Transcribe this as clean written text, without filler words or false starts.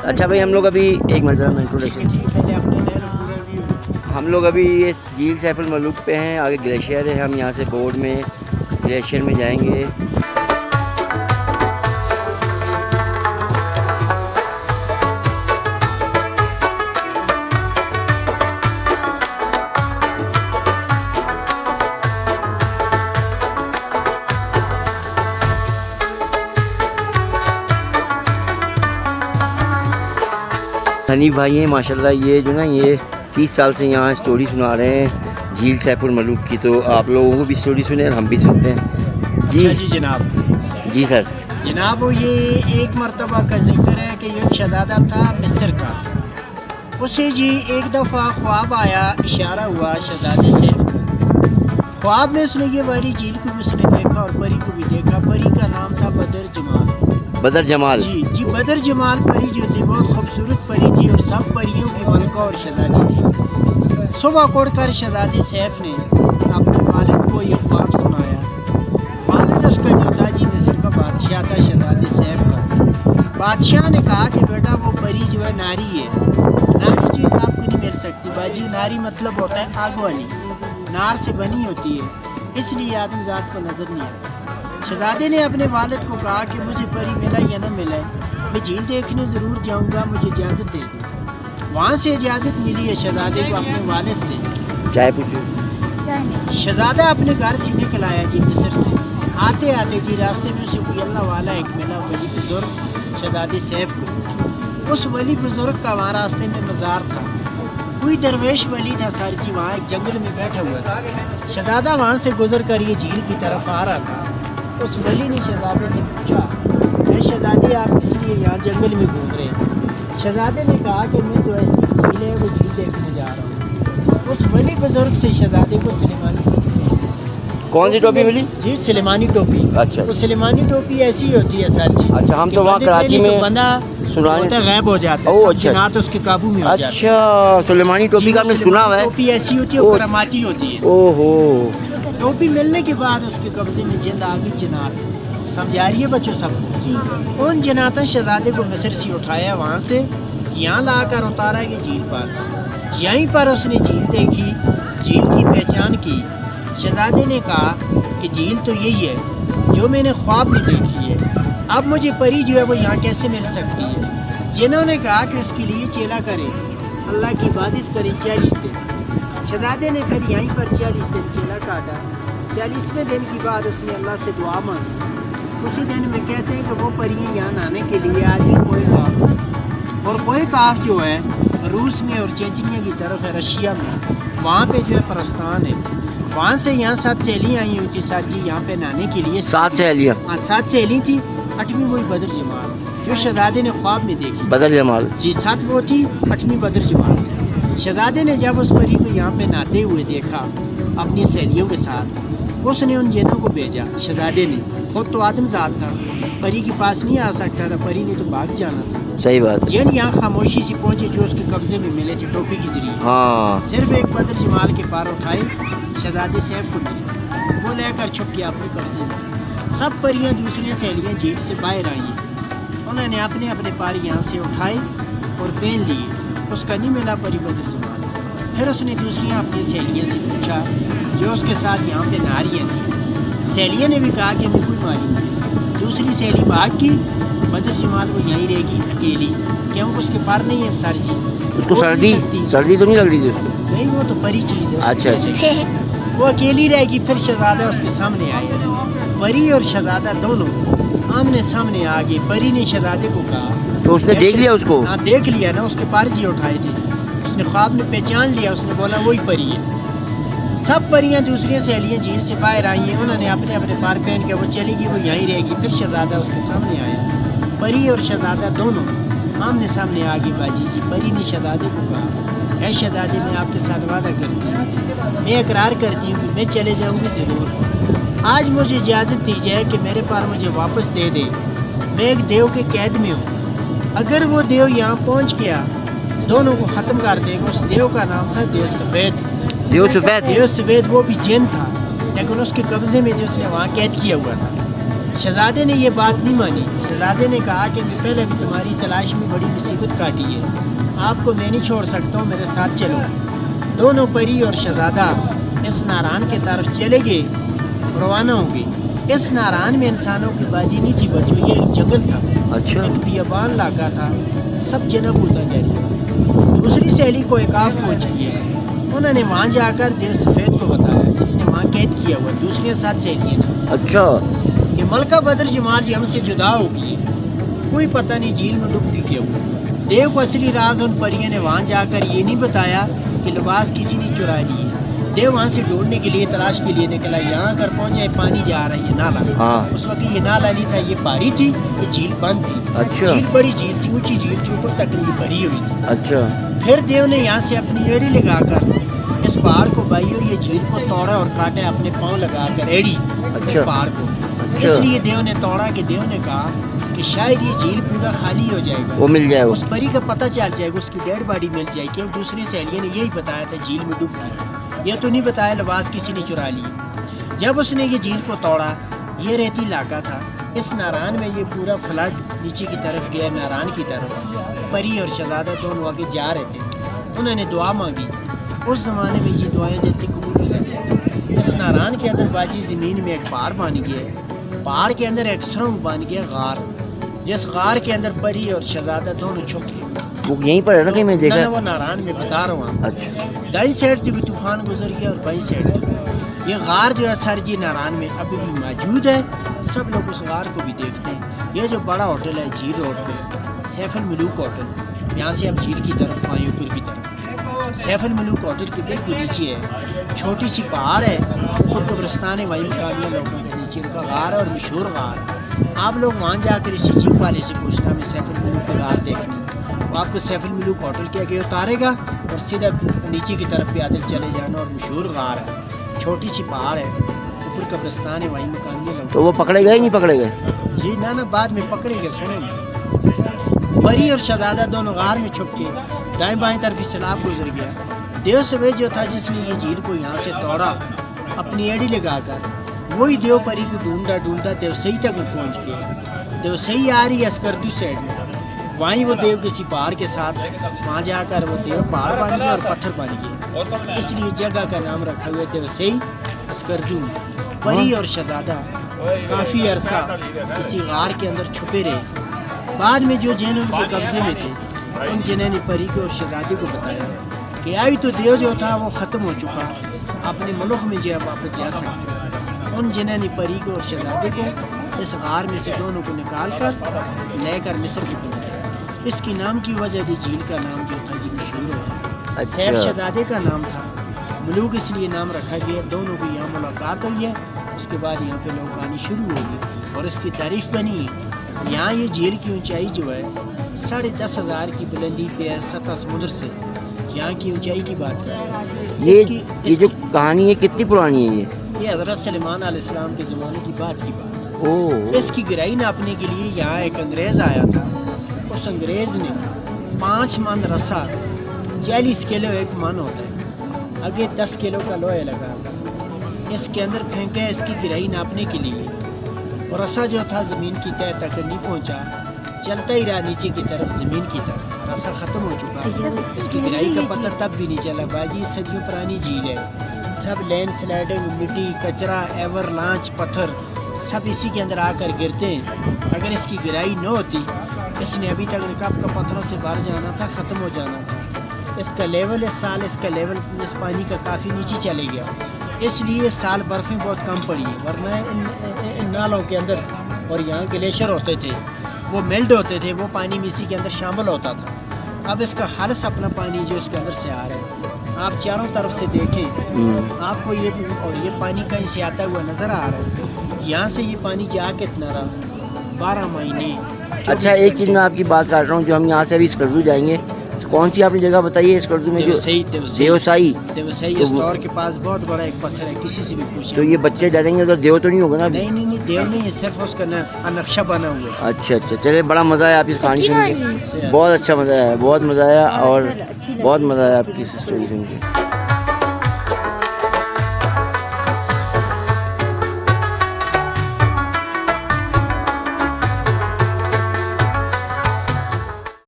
اچھا بھائی، ہم لوگ ابھی ایک منٹ ذرا میں انٹروڈکشن، ہم لوگ ابھی اس جھیل سیف الملوک پہ ہیں، آگے گلیشیئر ہے، ہم یہاں سے بورڈ میں گلیشیئر میں جائیں گے۔ حنیف بھائی ہیں ماشاءاللہ، یہ جو نا یہ 30 سال سے یہاں اسٹوری سنا رہے ہیں جھیل سیف الملوک کی، تو آپ لوگوں کو بھی اسٹوری سنیں اور ہم بھی سنتے ہیں۔ جی جناب، جی سر۔ جناب یہ ایک مرتبہ کا ذکر ہے کہ ایک شہزادہ تھا مصر کا، اسے جی ایک دفعہ خواب آیا، اشارہ ہوا شہزادے سیف کو۔ خواب میں اس نے یہ باری جھیل کو بھی اس نے دیکھا اور پری کو بھی دیکھا۔ پری کا نام تھا بدر جمال۔ بدر جمال؟ جی بدر جمال پری جو تھی بہت خوبصورت پری تھی اور سب پریوں کی ملکہ اور شہزادی تھی۔ صبح اٹھ کر شہزادے سیف نے اپنے والد کو یہ خواب سنایا۔ والد اس کا جو تھا جی مصر کا بادشاہ تھا، شہزادے سیف کا۔ بادشاہ نے کہا کہ بیٹا وہ پری جو ہے ناری ہے، ناری چیز آپ کو نہیں مل سکتی باجی۔ ناری مطلب ہوتا ہے آگ والی، نار سے بنی ہوتی ہے، اس لیے آدم ذات کو نظر نہیں آتا۔ شہزادے نے اپنے والد کو کہا کہ مجھے پری ملا یا نہ ملا، میں جھیل دیکھنے ضرور جاؤں گا، مجھے اجازت دے دو۔ وہاں سے اجازت ملی ہے شہزادے کو اپنے والد سے۔ چائے پوچھو؟ شہزادہ اپنے گھر سے نکل آیا جی مصر سے۔ آتے آتے جی راستے میں اسے کوئی اللہ والا ایک ملا، ولی بزرگ شہزادے سیف کو۔ اس ولی بزرگ کا وہاں راستے میں مزار تھا، کوئی درویش ولی تھا سر جی وہاں ایک جنگل میں بیٹھا ہوا تھا۔ شہزادہ وہاں سے گزر کر یہ جھیل کی طرف آ رہا تھا۔ اس ولی نے شہزادے سے پوچھا کہ شہزادے آپ کس لیے یہاں جنگل میں گھوم رہے ہیں؟ شہزادے نے کہا کہ میں تو ایسی جھیل ہے وہ جھیل دیکھنے جا رہا ہوں۔ اس ولی بزرگ سے شہزادے کو سلیمانی کون سی ٹوپی ملی؟ جی سلیمانی ٹوپی۔ اچھا، وہ سلیمانی ٹوپی ایسی ہوتی ہے سر جی۔ اچھا ہم تو وہاں کراچی میں بندہ سنانے غائب ہو جاتا ہے، سب جنات اس کے قابو میں ہو جاتے ہیں۔ اچھا سلیمانی ٹوپی کا آپ نے سنا ہوا ہے؟ ٹوپی ایسی ہوتی ہے، کراماتی ہوتی ہے۔ اوہو، ٹوپی ملنے کے بعد اس کے قبضے میں جند آ گئی جنات۔ سمجھا رہی ہے بچوں سب کو؟ ان جناتوں شہزادے کو مصر سے اٹھایا، وہاں سے یہاں لا کر اتارا کہ جھیل پر۔ یہیں پر اس نے جھیل دیکھی، جھیل کی پہچان کی۔ شہزادے نے کہا کہ جھیل تو یہی ہے جو میں نے خواب میں دیکھی ہے، اب مجھے پری جو ہے وہ یہاں کیسے مل سکتی ہے؟ جنہوں نے کہا کہ اس کے لیے چیلا کرے، اللہ کی عبادت کرے 40 دن۔ شہزادے نے پھر یہیں پر 40 دن چیلا کاٹا۔ 40ویں دن کی بعد اس نے اللہ سے دعا مانگی۔ اسی دن میں کہتے ہیں کہ وہ پریاں یہاں آنے کے لیے آ رہی کوہ کاف سے، اور کوہ کاف جو ہے روس میں اور چیچنیا کی طرف ہے، رشیا میں، وہاں پہ جو ہے پرستان ہے۔ وہاں سے یہاں 7 سہیلیاں آئی ہوئی تھی سر جی یہاں پہ نہانے کے لیے۔ 7 سہیلیاں؟ ہاں 7 سہیلی تھی، 8ویں وہی بدر جمال جو شہزادے نے خواب میں دیکھی۔ بدر جمال؟ جی 7 وہ تھی، 8ویں بدر جمال تھی۔ شہزادے نے جب اس پری کو یہاں پہ نہاتے ہوئے دیکھا اپنی سہیلیوں کے ساتھ، اس نے ان جنوں کو بھیجا۔ شہزادے نے خود تو آدم ذات تھا، پری کے پاس نہیں آ سکتا تھا، پری نے تو بھاگ جانا تھا۔ صحیح بات۔ جن یہاں خاموشی سے پہنچے جو اس کے قبضے میں ملے تھے ٹوپی کے ذریعے۔ ہاں، صرف ایک بدر جمال کے پار اٹھائے، شہزادے سیف کو ملے، وہ لے کر چھپ گیا اپنے قبضے میں۔ سب پریاں دوسری سہیلیاں جھیل سے باہر آئی ہیں، انہوں نے اپنے اپنے پار یہاں سے اٹھائے اور پہن لیے۔ اس کا نہیں ملا پری بدر جمال۔ پھر اس نے دوسریاں اپنی سہیلیاں سے پوچھا جو اس کے ساتھ یہاں پہ ناریاں تھیں۔ سہیلیاں نے بھی کہا کہ ہمیں کوئی معلوم نہیں۔ دوسری سہیلی بھاگ کی، بدر جمال وہ یہیں رہے گی اکیلی، کیونکہ اس کے پار نہیں ہے سر جی۔ اس کو سردی تو نہیں لگ رہی تھی اس کو؟ نہیں، وہ تو پری چیز ہے۔ اچھا اچھا، وہ اکیلی رہے گی۔ پھر شہزادہ اس کے سامنے آئے، پری اور شہزادہ دونوں آمنے سامنے آ گئے۔ پری نے شہزادے کو کہا، تو اس نے دیکھ لیا اس کو؟ ہاں دیکھ لیا نا، اس کے پار جی اٹھائے تھے، اس نے خواب میں پہچان لیا، اس نے بولا وہی پری ہے۔ سب پریاں دوسری سہیلیاں جھیل سے باہر آئی ہیں، انہوں نے اپنے اپنے پار پہن کے وہ چلے گی، وہ یہیں رہے گی۔ پھر شہزادہ اس کے سامنے آیا، پری اور شہزادہ دونوں آمنے سامنے آ گئی باجی جی۔ پری نے شہزادے کو کہا، اے شہزادے میں آپ کے ساتھ وعدہ کرتی ہوں، میں اقرار کرتی ہوں کہ میں چلے جاؤں گی ضرور، آج مجھے اجازت دی جائے کہ میرے پار مجھے واپس دے دے، میں ایک دیو کے قید میں ہوں، اگر وہ دیو یہاں پہنچ گیا دونوں کو ختم کر دے گا۔ اس دیو کا نام تھا دیو سفید۔ دیو سفید وہ بھی جن تھا، لیکن اس کے قبضے میں جو اس نے وہاں قید کیا ہوا تھا۔ शहजादे ने ये बात नहीं मानी। शहजादे ने कहा कि मैं पहले भी तुम्हारी तलाश में बड़ी मुसीबत काटी है, आपको मैं नहीं छोड़ सकता हूँ, मेरे साथ चलो। दोनों परी और शहजादा इस नारान के तरफ चले गए, रवाना हो गए। इस नारान में इंसानों की बाजी नहीं थी बच्चों, ये एक जंगल था, अच्छा एक बियाबान इलाका था, सब जन्नत होता जाए। दूसरी सहेली को एक आफ पहुंची है, उन्होंने वहाँ जाकर देव सफ़ेद को बताया, जिसने वहाँ कैद किया हुआ दूसरी 7 सहेलियाँ ने, अच्छा कि मलका बदर जमाल जी हमसे जुदा हो गई, कोई पता नहीं झील में डूब गई क्यों। देव को असली राज उन परियों ने वहाँ जाकर ये नहीं बताया कि लिबास किसी ने चुरा लिए। देव वहाँ से ढूंढने के लिए तलाश के लिए निकला, यहाँ कर पहुँचा पानी जा रहा है, ये नाला। हाँ उस वक्त ये नाला नहीं था, ये पारी थी, ये झील बंद थी। अच्छा झील बड़ी झील थी, ऊंची झील थी, ऊपर तक ये भरी हुई थी। अच्छा फिर देव ने यहाँ से अपनी एड़ी लगाकर इस पहाड़ को बाई और ये झील को तोड़ा और काटा, अपने पाँव लगाकर एड़ी इस अच्छा पहाड़ को। अच्छा इसलिए देव ने तोड़ा कि देव ने कहा कि शायद ये झील पूरा खाली हो जाएगा, वो मिल जाएगा। उस परी का पता चल जाएगा, उसकी डेड बॉडी मिल जाएगी। क्यों दूसरी सहेलियों ने यही बताया था झील में डूब गई, ये तो नहीं बताया लिबास किसी ने चुरा लिए। जब उसने ये झील को तोड़ा, ये रेती इलाका था, इस नारान में ये पूरा फ्लड नीचे की तरफ गया, नारान की तरफ। परी और शहजादा दोनों आगे जा रहे थे, उन्होंने दुआ मांगी। उस ज़माने में ये दुआएं जल्दी कबूल नहीं जाती। इस नारान के अंदर बाजी ज़मीन में एक पहाड़ बन गया, पहाड़ के अंदर एक सुरंग बन गया, गार, जिस गार के अंदर परी और शहजादा दोनों छुप गए। वो यहीं पर है ना कहीं मैं देखा ना, वो नारान में बता रहा हूँ। अच्छा दाई साइड से भी तूफान गुजर गया और बाई साइड से। ये गार जो है सर जी नारान में अभी भी मौजूद है, सब लोग उस गार को भी देखते हैं। ये जो बड़ा होटल है झील रोड पे, सैफुल मलूक होटल, यहाँ से आप झील की तरफ आए ऊपर की तरफ, सैफुल मलूक होटल के बिल्कुल नीचे है छोटी सी पहाड़ है, और कब्रिस्तान है, वही मुकामिया लोगों के नीचे उनका गार है और मशहूर गार है। आप लोग वहाँ जाकर इसी जीप वाले से पूछना हमें सैफुल मलूक का गार देखनी, वो आपको सैफुल मलूक होटल के आगे उतारेगा और सीधा नीचे की तरफ पैदल चले जाना, और मशहूर गार है, छोटी सी पहाड़ है, ऊपर कब्रिस्तान है, वहीं मुकामी लोग। तो वो पकड़े गए नहीं पकड़े गए? जी ना बाद में पकड़े गए। सुने, परी और शहजादा दोनों गार में छुप के दाएं बाएं तरफ सैलाब गुजर गया। देव सवेद जो था जिसने ये झील को यहाँ से तोड़ा अपनी एड़ी लगाकर, वही देव परी को ढूंढता ढूंढता देव सही तक वो पहुँच गया। देव सही आ रही है अस्करदू साइड में, वहीं वो देव किसी पहाड़ के साथ वहाँ जाकर वो देव पहाड़ बन गया और पत्थर बन गया, इसलिए जगह का नाम रखा हुआ देव सही अस्करदू। परी और शहजादा काफ़ी अरसा किसी गार के अंदर छुपे रहे। बाद में जो जिन उनके कब्जे में थे, उन जिन्हें ने परी को और शहजादे को बताया कि आई तो देव जो था वो ख़त्म हो चुका, अपने मुल्क में जो है वापस जा सकते। उन जिन्हें ने परी को और शहजादे को इस गार में से दोनों को निकाल कर लेकर मिस्र की पहुंचा। इसकी नाम की वजह थी झील का नाम जो था जी मशहूर होता। अच्छा। सैफ शहजादे का नाम था मलूक, इसलिए नाम रखा गया। दोनों की यहाँ मुलाकात हुई है, उसके बाद यहाँ पे लोग आनी शुरू हो गए और इसकी तारीफ बनी है। यहाँ ये झील की ऊंचाई जो है 10,500 की बुलंदी पे है सतह समुद्र से। यहाँ की ऊंचाई की बात करें, ये जो कहानी है कितनी पुरानी है? ये हज़रत सलेमान अलैहिस्सलाम के ज़माने की बात है। ओह, इसकी गहराई नापने के लिए यहाँ एक अंग्रेज़ आया था। उस अंग्रेज़ ने 5 मन रस्सा, 40 किलो एक मन होता है, आगे 10 किलो का लोहा लगा इसके अंदर फेंके इसकी गहराई नापने के लिए। और रस्सा जो था ज़मीन की तह तक नहीं पहुँचा, चलता ही रहा नीचे की तरफ, ज़मीन की तरफ। रस्सा ख़त्म हो चुका, इसकी गहराई का पता तब भी नहीं चला। बाजी सदियों पुरानी झील है, सब लैंड स्लाइडिंग, मिट्टी, कचरा, एवरलांच, पत्थर सब इसी के अंदर आकर गिरते हैं। अगर इसकी गहराई न होती, इसने अभी तक रिकाब का पत्थरों से बाहर जाना था, ख़त्म हो जाना था। इसका लेवल इस साल इसका लेवल इस पानी का काफ़ी नीचे चले गया, इसलिए इस साल बर्फ़ें बहुत कम पड़ी है। वरना इन नालों के अंदर और यहाँ ग्लेशियर होते थे, वो मेल्ट होते थे, वो पानी में इसी के अंदर शामिल होता था। अब इसका खालिस अपना पानी जो इसके अंदर से आ रहा है, आप चारों तरफ से देखें आपको ये और ये पानी कहीं से आता हुआ नज़र आ रहा है। यहाँ से ये पानी जा कितना रहा 12 महीने। अच्छा, एक चीज़ मैं आपकी बात काट रहा हूँ, जो हम यहाँ से अभी स्कर्दू जाएंगे, तो कौन सी आपने जगह बताई है स्कर्दू में? जो देवसाई, इस दौर के पास बहुत बड़ा एक पत्थर है, किसी से भी पूछे। तो ये बच्चे डालेंगे तो देव तो नहीं होगा ना? नहीं देव नहीं है, सिर्फ उसका नक्शा बना हुआ है। अच्छा, चले, बड़ा मज़ा आया आपकी कहानी सुन के, बहुत अच्छा मज़ा आया, बहुत मज़ा आया और बहुत मज़ा आया आपकी स्टोरी सुन के।